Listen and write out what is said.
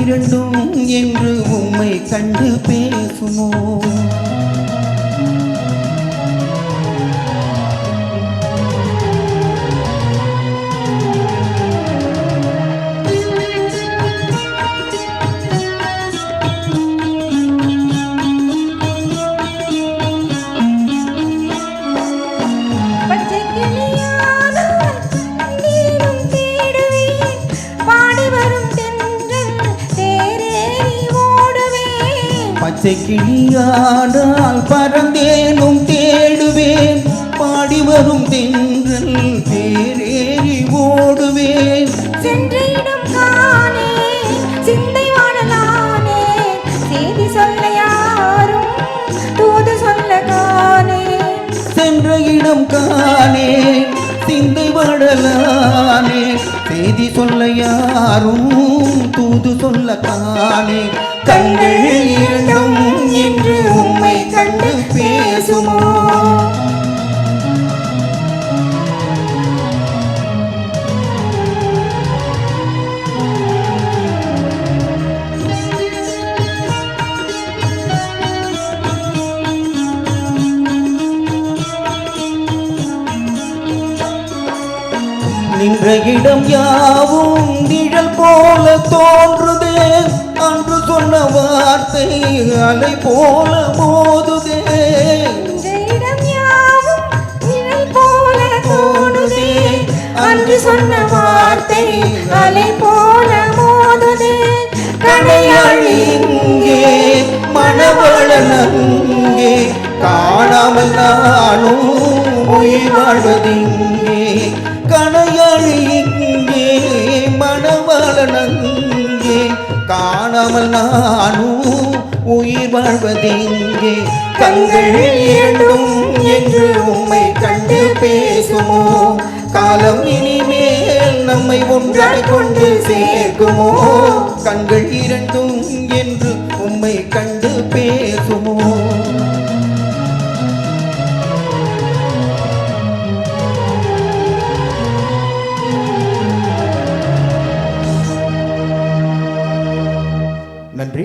இரண்டும் என்று உம்மை கண்டு பேசுமோ? பச்சை கிளியாடால் பறந்தேனும் தேடுவேன், பாடி வரும் தென்றல் தேரேறி ஓடுவேன். சென்ற இடம் காணே சிந்தை வாழலானே, செய்தி சொல்ல யாரும் தூது சொல்ல காணே. சென்ற இடம் காணே சிந்தை வாழலானே, செய்தி சொல்ல யாரும் தூது சொல்ல காணே. கண்கள் இரண்டும் என்று உம்மை கண்டு பேசுமோ? நின்ற இடம் யாவும் நிழல் போல தோன்றுதே, அன்று சொன்ன வார்த்தை அலை போல மோதுதே. இடம் யாவும் நிழல் போல தோன்றுதே, அன்று சொன்ன வார்த்தை அலை போல மோதுதே. கடையாழி இங்கே மணவளன் அங்கே, காணாமல் நானும் உயிர் வாழ்வதிங்கே. கடையாழி இங்கே மணவளன் அங்கே, காணாமல் நானும் உயிர் வாழ்வதிங்கே. கண்கள் இரண்டும் என்று உம்மை கண்டு பேசுமோ? காலம் இனிமேல் நம்மை ஒன்றாய் கொண்டு சேர்க்குமோ? கண்கள் இரண்டும் என்று உம்மை கண்டு பேசுமோ? நன்றி.